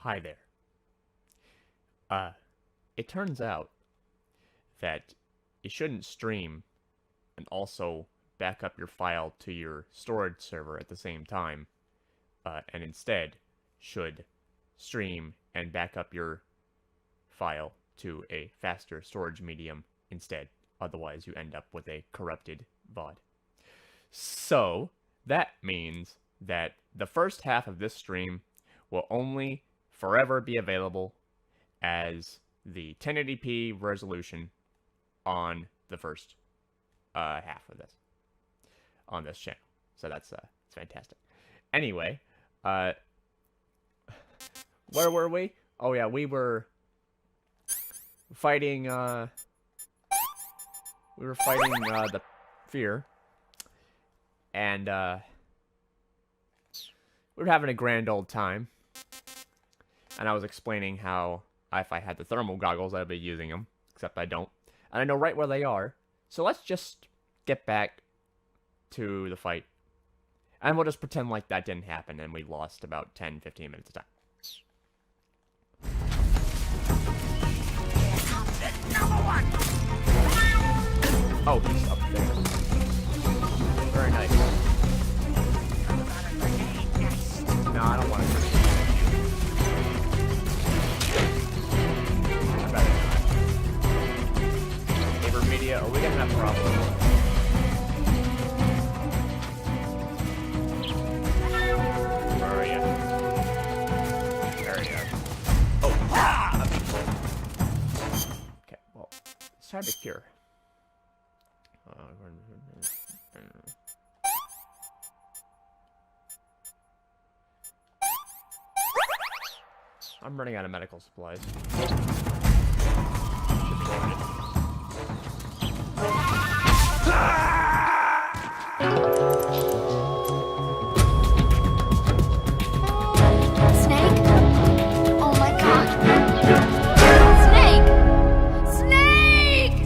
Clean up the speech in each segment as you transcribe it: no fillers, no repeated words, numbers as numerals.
Hi there. It turns out that you shouldn't stream and also back up your file to your storage server at the same time, and instead should stream and back up your file to a faster storage medium instead. Otherwise, you end up with a corrupted VOD. So, that means that the first half of this stream will only forever be available as the 1080p resolution on the first half of this on this channel. So that's it's fantastic. Anyway, where were we? Oh yeah, we were fighting the fear, and we were having a grand old time. And I was explaining how if I had the thermal goggles, I'd be using them. Except I don't. And I know right where they are. So let's just get back to the fight. And we'll just pretend like that didn't happen and we lost about 10-15 minutes of time. Oh, he's up there. Very nice. No, I don't want to. Are we gonna have problems? Where are you? There you are. Oh! Ah! Okay, well, it's time to cure. I'm running out of medical supplies. Snake? Oh my god. Snake! Snake!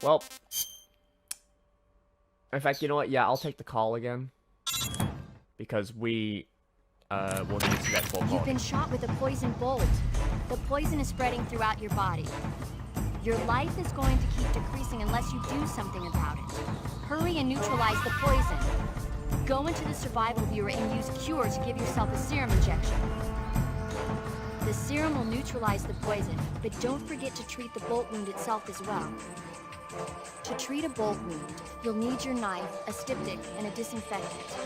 Well, in fact, you know what? Yeah, I'll take the call again. Because we will need to see that full call. You've been shot with a poison bolt. The poison is spreading throughout your body. Your life is going to keep decreasing unless you do something about it. Hurry and neutralize the poison. Go into the survival viewer and use Cure to give yourself a serum injection. The serum will neutralize the poison, but don't forget to treat the bolt wound itself as well. To treat a bolt wound, you'll need your knife, a styptic, and a disinfectant.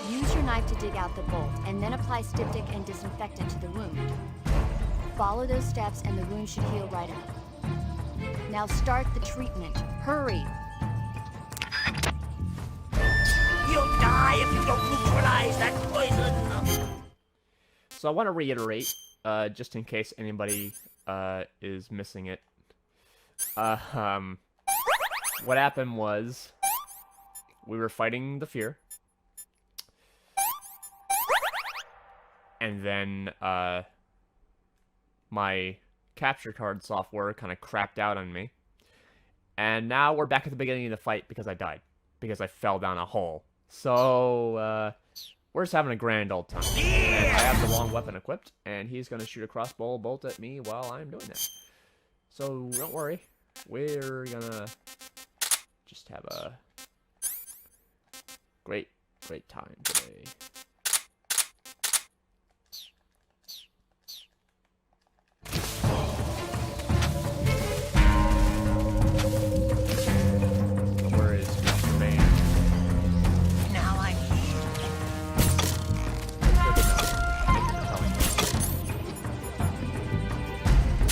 Use your knife to dig out the bolt, and then apply styptic and disinfectant to the wound. Follow those steps and the wound should heal right up. Now start the treatment. Hurry! You'll die if you don't neutralize that poison! So I want to reiterate, just in case anybody is missing it. What happened was, we were fighting the fear, and then, my capture card software kind of crapped out on me, and now we're back at the beginning of the fight because I died, because I fell down a hole. So, we're just having a grand old time. And I have the wrong weapon equipped, and he's going to shoot a crossbow bolt at me while I'm doing that. So, don't worry, we're gonna just have a great time today. Where is Mr. Man? Now I'm here.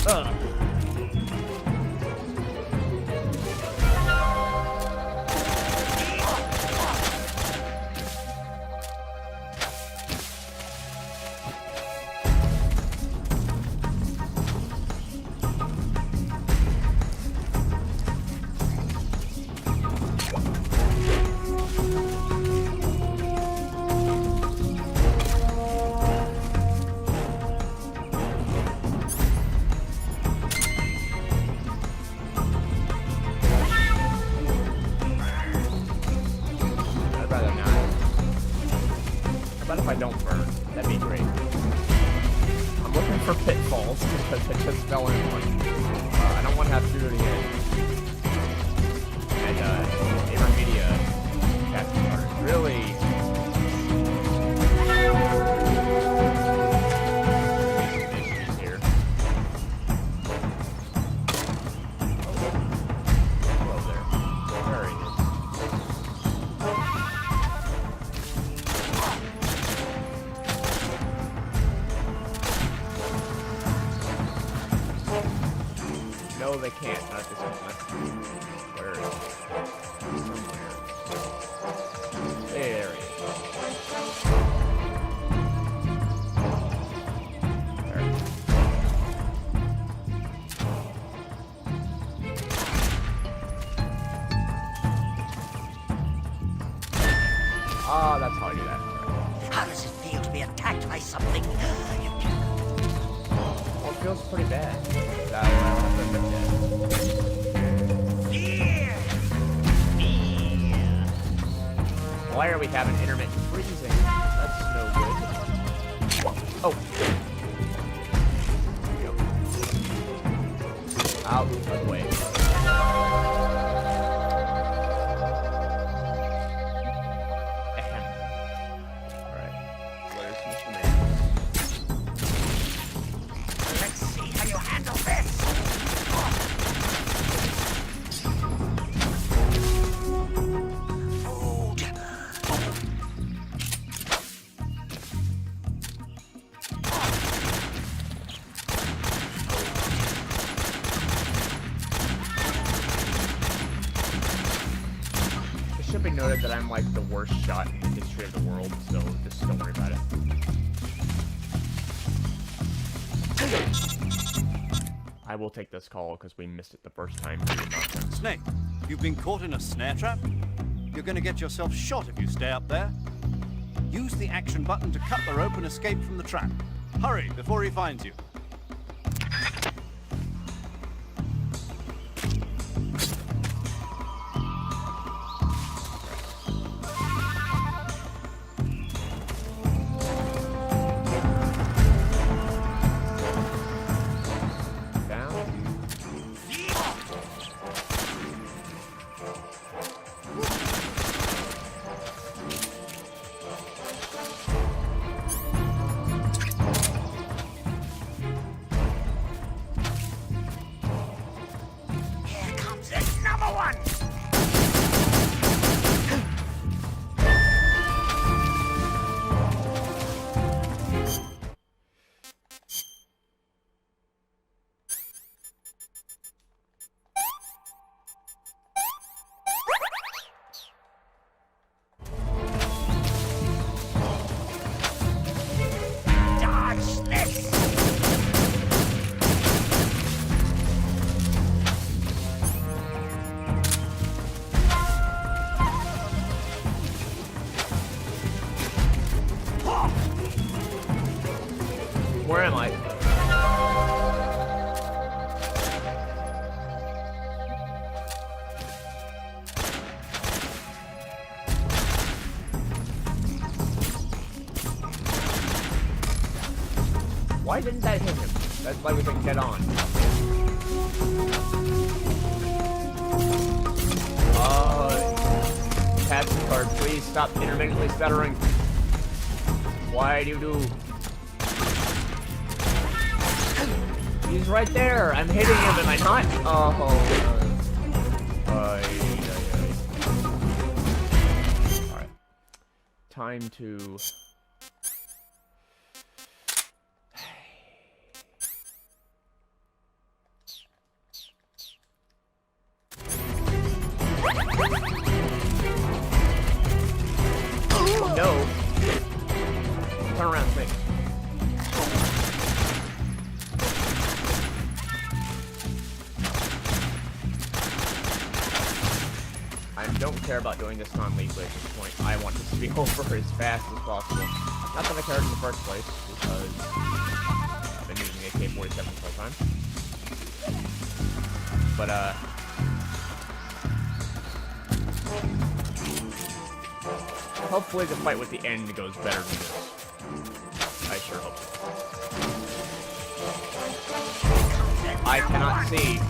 Ugh. That'd be great. I'm looking for pitfalls because I just fell in one. I don't want to have to do it again. And Intermedia capture card is really issues here. Hello there. There he is. No, they can't. Not this one. Where is it? Somewhere. There he is. There. Ah, that's how I do that. How does it feel to be attacked by something? Well, it feels pretty bad. That I don't have to admit that. Fear! Fear! Why are we having intermittent freezing? That's no good. Oh. There you go. Out of the way. Ahem. Alright. Where's Mr. Man? Let's see how you handle this! Food! It should be noted that I'm like the worst shot in the history of the world, so just don't worry about it. I will take this call because we missed it the first time. Snake, you've been caught in a snare trap? You're gonna get yourself shot if you stay up there. Use the action button to cut the rope and escape from the trap. Hurry before he finds you. Down. Here comes another one! Dodge this! Where am I? Why didn't that hit him? That's why we can get on. Captain card, please stop intermittently stuttering. Why do you do? He's right there. I'm hitting him, am I not? Oh. Alright. Time to... No. Turn around, Snake. I don't care about doing this non-legally at this point. I want this to be over as fast as possible. Not that I cared in the first place, because I've been using AK-47 this whole time. But, hopefully the fight with the end goes better than this. I cannot see.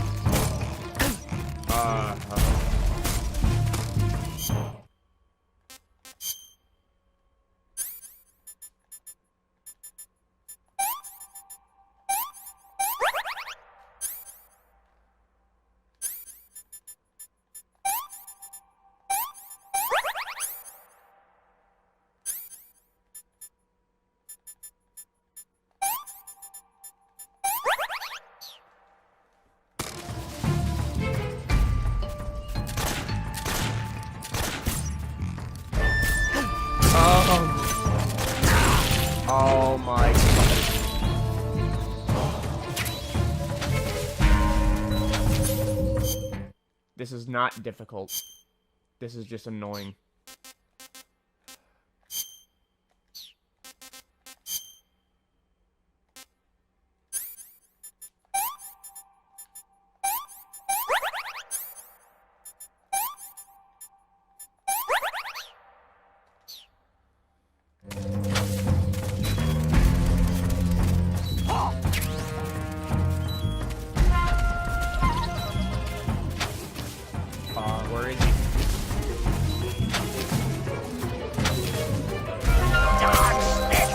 Oh my god. This is not difficult. This is just annoying. Where is he? Dodge this!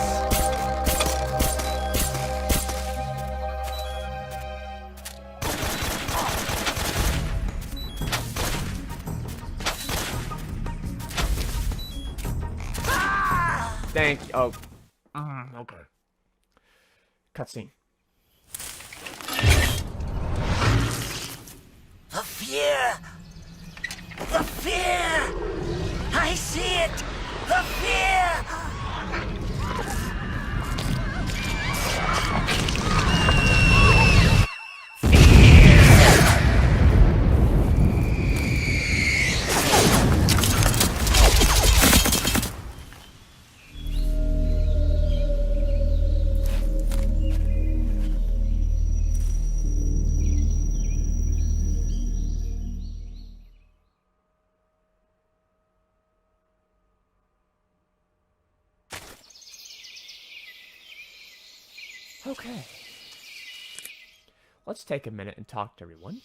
Thank you. Oh. Okay. Cutscene. The fear! The fear! I see it! The fear! Okay. Let's take a minute and talk to everyone.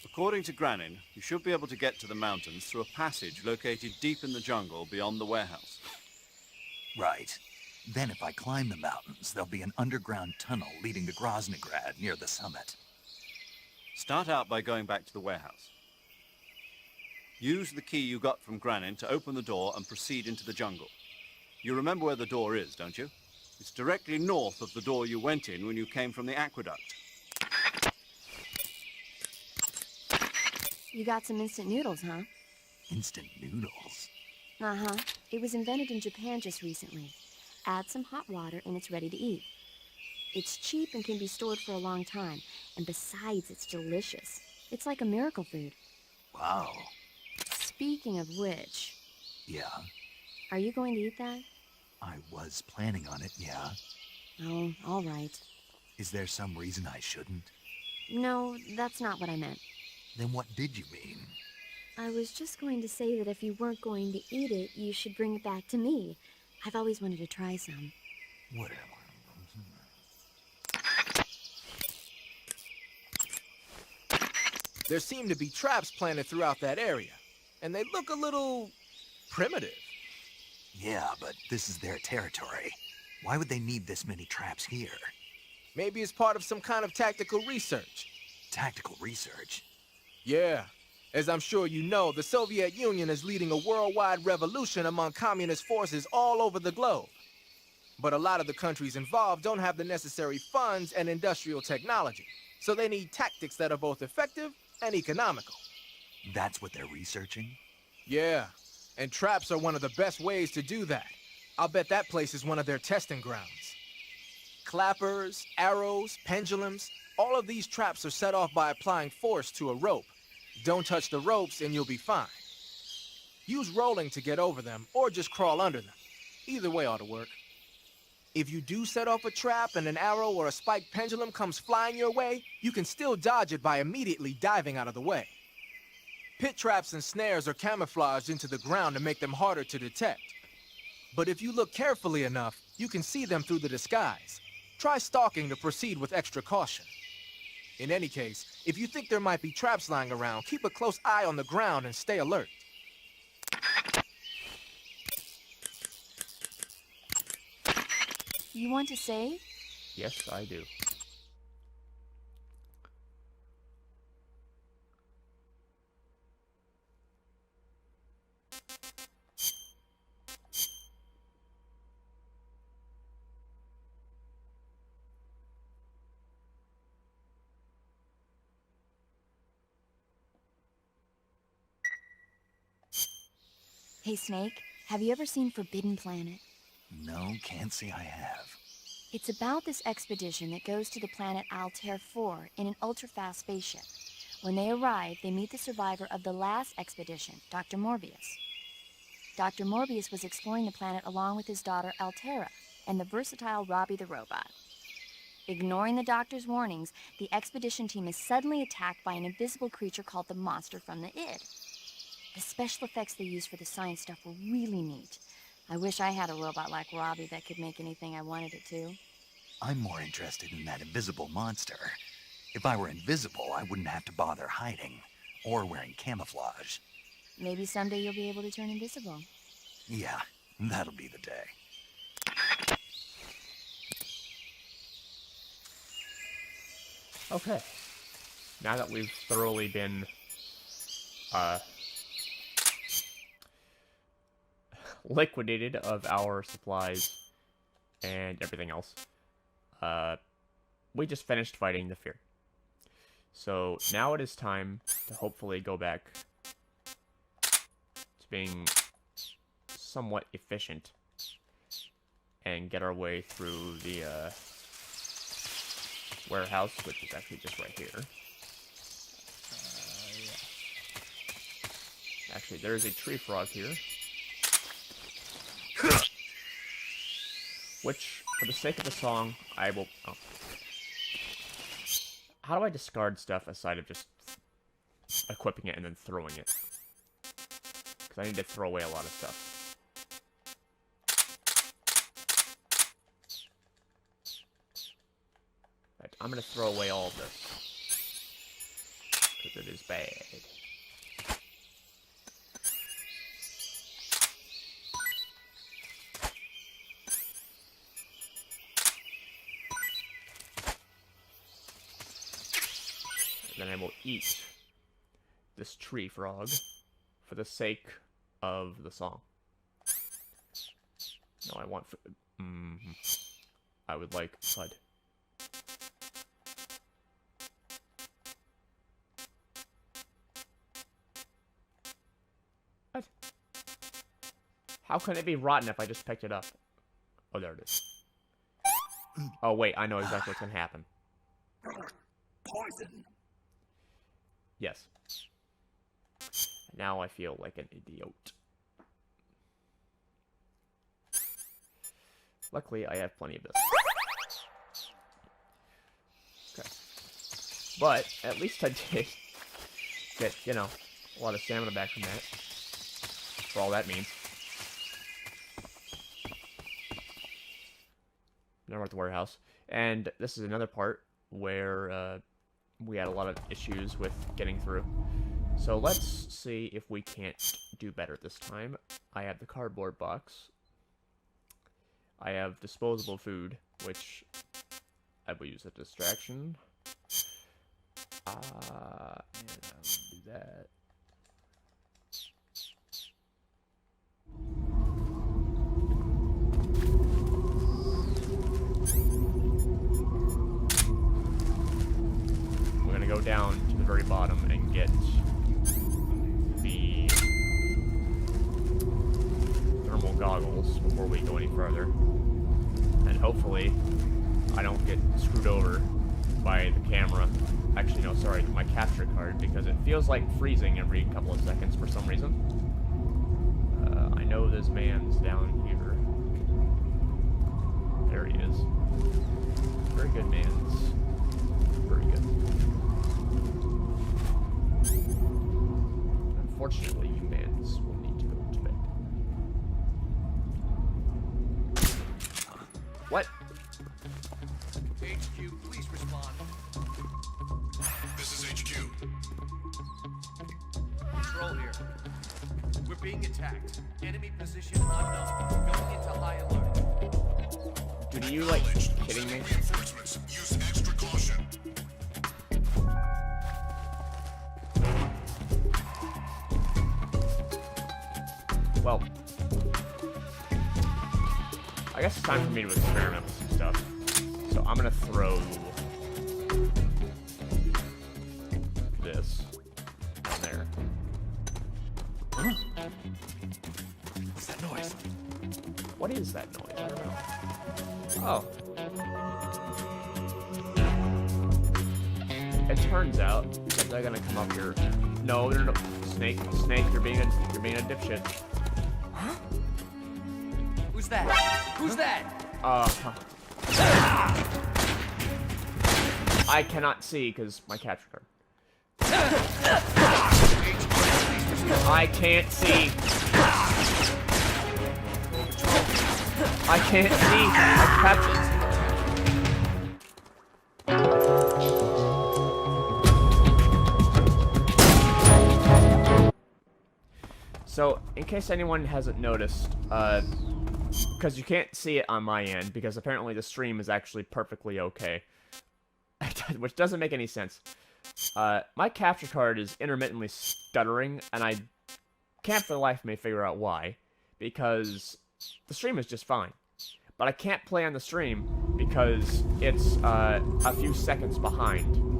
According to Granin, you should be able to get to the mountains through a passage located deep in the jungle beyond the warehouse. Right. Then if I climb the mountains, there'll be an underground tunnel leading to Groznygrad near the summit. Start out by going back to the warehouse. Use the key you got from Granin to open the door and proceed into the jungle. You remember where the door is, don't you? It's directly north of the door you went in when you came from the aqueduct. You got some instant noodles, huh? Instant noodles? Uh-huh. It was invented in Japan just recently. Add some hot water and it's ready to eat. It's cheap and can be stored for a long time. And besides, it's delicious. It's like a miracle food. Wow. Speaking of which, Yeah, are you going to eat that? I was planning on it, yeah. Oh, all right. Is there some reason I shouldn't? No, that's not what I meant. Then what did you mean? I was just going to say that if you weren't going to eat it, you should bring it back to me. I've always wanted to try some. Whatever. There seem to be traps planted throughout that area, and they look a little primitive. Yeah, but this is their territory. Why would they need this many traps here? Maybe it's part of some kind of tactical research. Tactical research? Yeah. As I'm sure you know, the Soviet Union is leading a worldwide revolution among communist forces all over the globe. But a lot of the countries involved don't have the necessary funds and industrial technology, so they need tactics that are both effective and economical. That's what they're researching? Yeah, and traps are one of the best ways to do that. I'll bet that place is one of their testing grounds. Clappers, arrows, pendulums, all of these traps are set off by applying force to a rope. Don't touch the ropes and you'll be fine. Use rolling to get over them, or just crawl under them. Either way ought to work. If you do set off a trap and an arrow or a spiked pendulum comes flying your way, you can still dodge it by immediately diving out of the way. Pit traps and snares are camouflaged into the ground to make them harder to detect. But if you look carefully enough, you can see them through the disguise. Try stalking to proceed with extra caution. In any case, if you think there might be traps lying around, keep a close eye on the ground and stay alert. You want to save? Yes, I do. Hey, Snake, have you ever seen Forbidden Planet? No, can't say I have. It's about this expedition that goes to the planet Altair 4 in an ultra-fast spaceship. When they arrive, they meet the survivor of the last expedition, Dr. Morbius. Dr. Morbius was exploring the planet along with his daughter Altera and the versatile Robbie the robot. Ignoring the doctor's warnings, the expedition team is suddenly attacked by an invisible creature called the Monster from the Id. The special effects they used for the science stuff were really neat. I wish I had a robot like Robbie that could make anything I wanted it to. I'm more interested in that invisible monster. If I were invisible, I wouldn't have to bother hiding or wearing camouflage. Maybe someday you'll be able to turn invisible. Yeah, that'll be the day. Okay. Now that we've thoroughly been, liquidated of our supplies and everything else, we just finished fighting the fear. So now it is time to hopefully go back to being somewhat efficient and get our way through the warehouse, which is actually just right here. Yeah. Actually, there is a tree frog here, which, for the sake of the song, I will... Oh. How do I discard stuff aside of just equipping it and then throwing it? Because I need to throw away a lot of stuff. Right, I'm going to throw away all of this. Because it is bad. Then I will eat this tree frog for the sake of the song. No, I want... I would like Bud. What? How can it be rotten if I just picked it up? Oh, there it is. Oh, wait, I know exactly what's gonna happen. Poison. Yes. Now I feel like an idiot. Luckily, I have plenty of this. Okay. But, at least I did get, you know, a lot of stamina back from that. For all that means. Now we're at the warehouse. And this is another part where, we had a lot of issues with getting through. So let's see if we can't do better this time. I have the cardboard box. I have disposable food, which I will use as a distraction. And I will do that. Go down to the very bottom and get the thermal goggles before we go any further. And hopefully I don't get screwed over by the camera. Actually, no, sorry, my capture card, because it feels like freezing every couple of seconds for some reason. I know this man's down here. There he is. Very good, man's. Very good. Unfortunately, humans will need to go to bed. What? HQ, please respond. This is HQ. Control here. We're being attacked. Enemy position unknown. Going into high alert. Dude, are you, like, kidding me? Reinforcements. Use extra caution. Well, I guess it's time for me to experiment with some stuff. So I'm gonna throw this down there. What's that noise? What is that noise? I don't know. Oh. It turns out that they're gonna come up here. No, no. Snake, you're being a dipshit. Who's that? Who's that? I cannot see because my capture card. I can't see. I can't see. I captured. So, in case anyone hasn't noticed, because you can't see it on my end, because apparently the stream is actually perfectly okay, which doesn't make any sense. My capture card is intermittently stuttering, and I can't for the life of me figure out why, because the stream is just fine. But I can't play on the stream because it's a few seconds behind.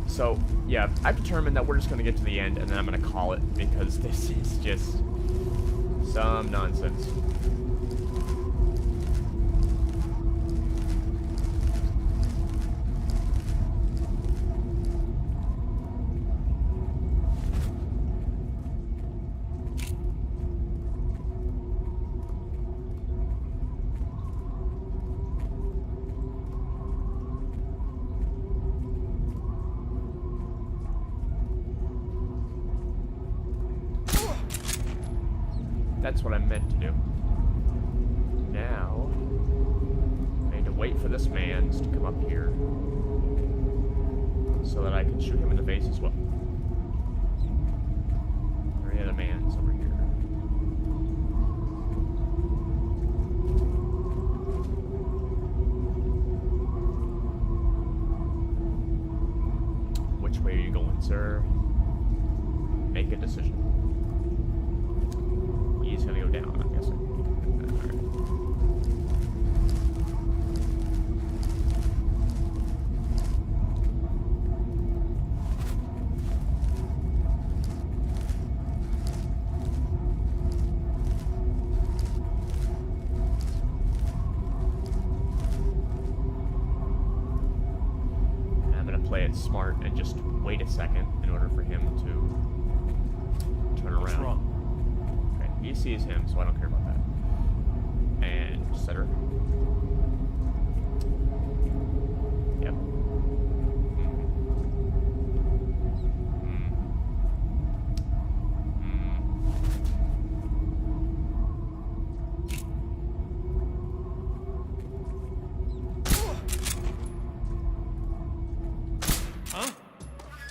So, yeah, I've determined that we're just going to get to the end, and then I'm going to call it, because this is just some nonsense. That's what I meant to do. Now, I need to wait for this man to come up here so that I can shoot him in the face as well. There are any other mans over here. Which way are you going, sir? Make a decision. He's gonna go down, I'm guessing. And I'm gonna play it smart and just wait a second in order for him to turn around. What's wrong? He sees him, so I don't care about that. And center. Yep.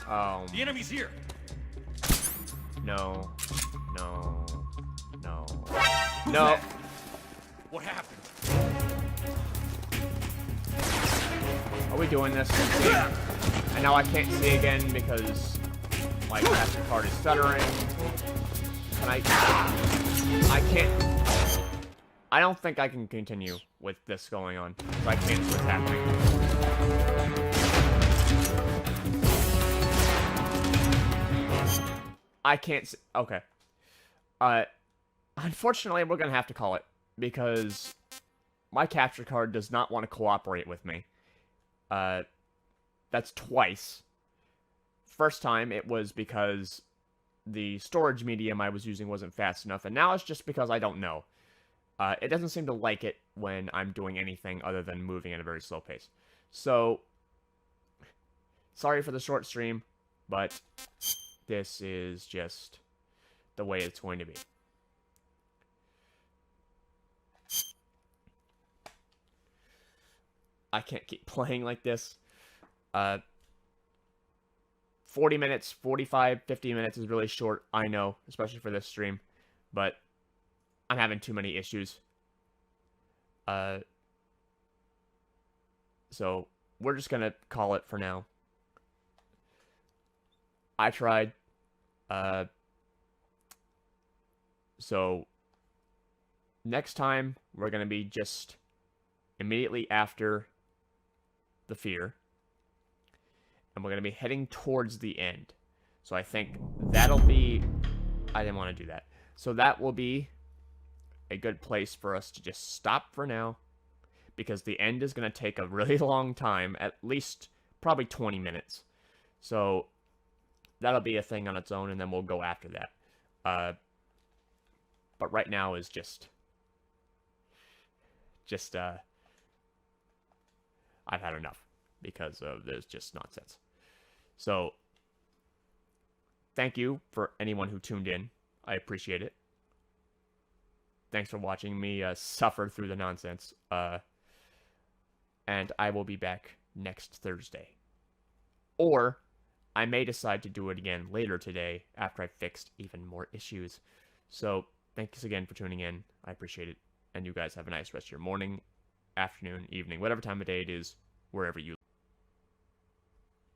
Huh? The enemy's here. No. No. No. Who's No. that? What happened? Are we doing this? And now I can't see again because my capture card is stuttering. And I can't. I don't think I can continue with this going on. So I can't see what's happening. I can't see. Okay. Unfortunately, we're gonna have to call it because my capture card does not want to cooperate with me. That's twice. First time, it was because the storage medium I was using wasn't fast enough, and now it's just because I don't know. It doesn't seem to like it when I'm doing anything other than moving at a very slow pace. So, sorry for the short stream, but this is just the way it's going to be. I can't keep playing like this. 40 minutes, 45, 50 minutes is really short, I know, especially for this stream, but I'm having too many issues. So we're just gonna call it for now. I tried. So next time we're gonna be just immediately after the fear, and we're gonna be heading towards the end. So I think that'll be. I didn't want to do that. So that will be a good place for us to just stop for now, because the end is going to take a really long time, at least probably 20 minutes. So that'll be a thing on its own, and then we'll go after that. But right now is just I've had enough, because there's just nonsense. So thank you for anyone who tuned in. I appreciate it. Thanks for watching me suffer through the nonsense. And I will be back next Thursday. Or I may decide to do it again later today after I've fixed even more issues. So thanks again for tuning in. I appreciate it. And you guys have a nice rest of your morning, afternoon, evening, whatever time of day it is, wherever you